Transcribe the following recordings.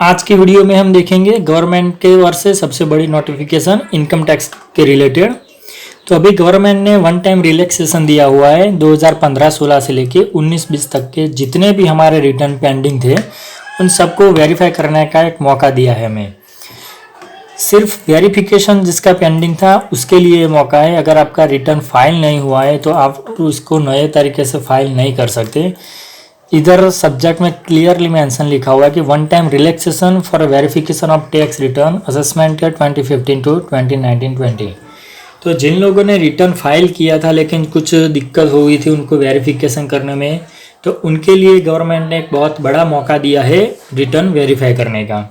आज की वीडियो में हम देखेंगे गवर्नमेंट के ओर से सबसे बड़ी नोटिफिकेशन इनकम टैक्स के रिलेटेड। तो अभी गवर्नमेंट ने वन टाइम रिलैक्सेशन दिया हुआ है 2015-16 से लेके 19-20 तक के जितने भी हमारे रिटर्न पेंडिंग थे उन सबको वेरीफाई करने का एक मौका दिया है हमें। सिर्फ वेरिफिकेशन जिसका पेंडिंग था उसके लिए मौका है। अगर आपका रिटर्न फाइल नहीं हुआ है तो आप उसको नए तरीके से फाइल नहीं कर सकते। इधर सब्जेक्ट में क्लियरली मेंशन लिखा हुआ है कि one time relaxation for verification of tax return assessment year 2015 to 2019-20। तो जिन लोगों ने रिटर्न फाइल किया था लेकिन कुछ दिक्कत हो गई थी उनको वेरिफिकेशन करने में, तो उनके लिए गवर्नमेंट ने एक बहुत बड़ा मौका दिया है रिटर्न वेरीफाई करने का।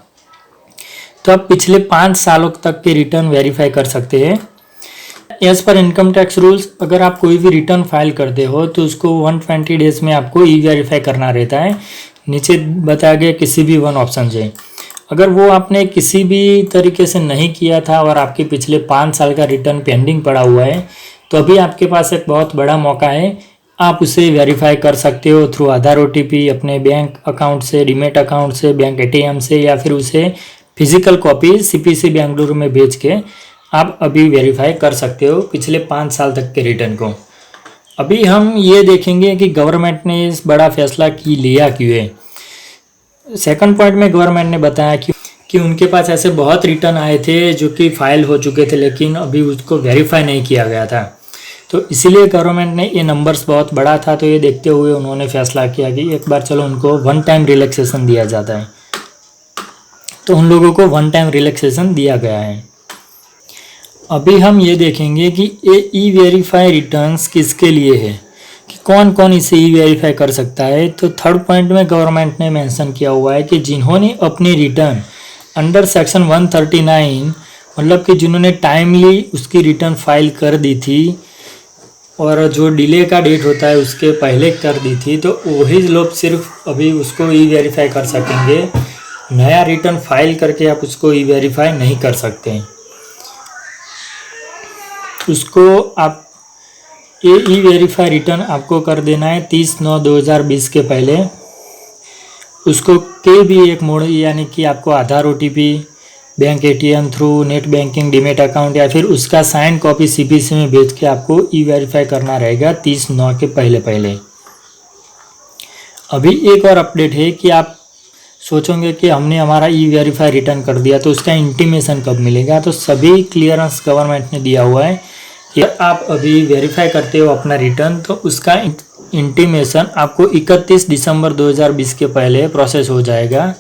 तो आप पिछले 5 सालों तक के रिटर्न वेरीफाई कर सकते हैं। As per income tax rules अगर आप कोई भी रिटर्न फाइल करते हो तो उसको 120 डेज में आपको ई वेरीफाई करना रहता है। नीचे बताया गया किसी भी वन ऑप्शन से अगर वो आपने किसी भी तरीके से नहीं किया था और आपके पिछले 5 साल का रिटर्न पेंडिंग पड़ा हुआ है तो अभी आपके पास एक बहुत बड़ा मौका है। आप उसे वेरीफाई कर सकते हो थ्रू आधार OTP, अपने बैंक अकाउंट से, डीमेट अकाउंट से, बैंक ATM से, या फिर उसे फिजिकल कॉपी CPC बेंगलुरु में बेच के आप अभी वेरीफाई कर सकते हो पिछले 5 साल तक के रिटर्न को। अभी हम ये देखेंगे कि गवर्नमेंट ने इस बड़ा फैसला लिया क्यों है। सेकंड पॉइंट में गवर्नमेंट ने बताया कि उनके पास ऐसे बहुत रिटर्न आए थे जो कि फाइल हो चुके थे लेकिन अभी उसको वेरीफाई नहीं किया गया था। तो इसीलिए गवर्नमेंट ने ये नंबर्स बहुत बड़ा था तो ये देखते हुए उन्होंने फैसला किया कि एक बार चलो उनको वन टाइम रिलैक्सेशन दिया जाता है। तो उन लोगों को वन टाइम रिलैक्सेशन दिया गया है। अभी हम ये देखेंगे कि ये ई वेरीफाई रिटर्न्स किसके लिए है, कि कौन कौन इसे ई वेरीफाई कर सकता है। तो थर्ड पॉइंट में गवर्नमेंट ने मेंशन किया हुआ है कि जिन्होंने अपनी रिटर्न अंडर सेक्शन 139 मतलब कि जिन्होंने टाइमली उसकी रिटर्न फाइल कर दी थी और जो डिले का डेट होता है उसके पहले कर दी थी, तो वही लोग सिर्फ अभी उसको ई वेरीफाई कर सकेंगे। नया रिटर्न फाइल करके आप उसको ई वेरीफाई नहीं कर सकते। उसको आप ये ई वेरीफाई रिटर्न आपको कर देना है 30/9/2020 के पहले। उसको के भी एक मोड यानी कि आपको आधार OTP, bank ATM through, net banking, demat account या फिर उसका साइन कॉपी CPC में भेज के आपको ई वेरीफाई करना रहेगा 30/9 के पहले। अभी एक और अपडेट है कि आप सोचोगे कि हमने हमारा ई वेरीफाई रिटर्न कर दिया तो उसका इंटीमेशन कब मिलेगा। तो सभी क्लियरेंस गवर्नमेंट ने दिया हुआ है कि आप अभी वेरीफाई करते हो अपना रिटर्न तो उसका इंटीमेशन आपको 31 दिसंबर 2020 के पहले प्रोसेस हो जाएगा।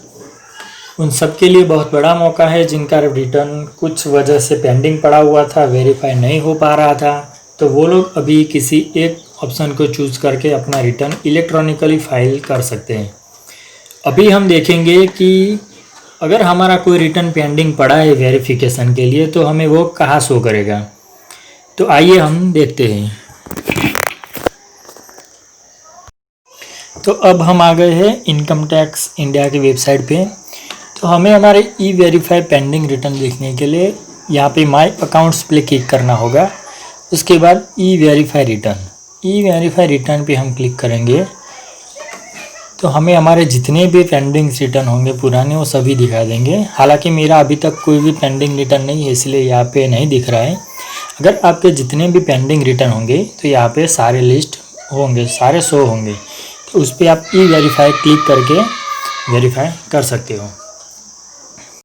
उन सब के लिए बहुत बड़ा मौका है जिनका रिटर्न कुछ वजह से पेंडिंग पड़ा हुआ था, वेरीफाई नहीं हो पा रहा था, तो वो लोग अभी किसी एक ऑप्शन को चूज करके अपना रिटर्न इलेक्ट्रॉनिकली फाइल कर सकते हैं। अभी हम देखेंगे कि अगर हमारा कोई रिटर्न पेंडिंग पड़ा है वेरिफिकेशन के लिए तो हमें वो कहाँ शो करेगा। तो आइए हम देखते हैं। तो अब हम आ गए हैं इनकम टैक्स इंडिया की वेबसाइट पे। तो हमें हमारे ई वेरीफाई पेंडिंग रिटर्न देखने के लिए यहाँ पे माय अकाउंट्स पे क्लिक करना होगा। उसके बाद ई वेरीफाई रिटर्न पे हम क्लिक करेंगे तो हमें हमारे जितने भी पेंडिंग रिटर्न होंगे पुराने वो सभी दिखा देंगे। हालांकि मेरा अभी तक कोई भी पेंडिंग रिटर्न नहीं है इसलिए यहाँ पे नहीं दिख रहा है। अगर आपके जितने भी पेंडिंग रिटर्न होंगे तो यहाँ पे सारे लिस्ट होंगे, सारे शो होंगे। तो उस पर आप ई वेरीफाई क्लिक करके वेरीफाई कर सकते हो।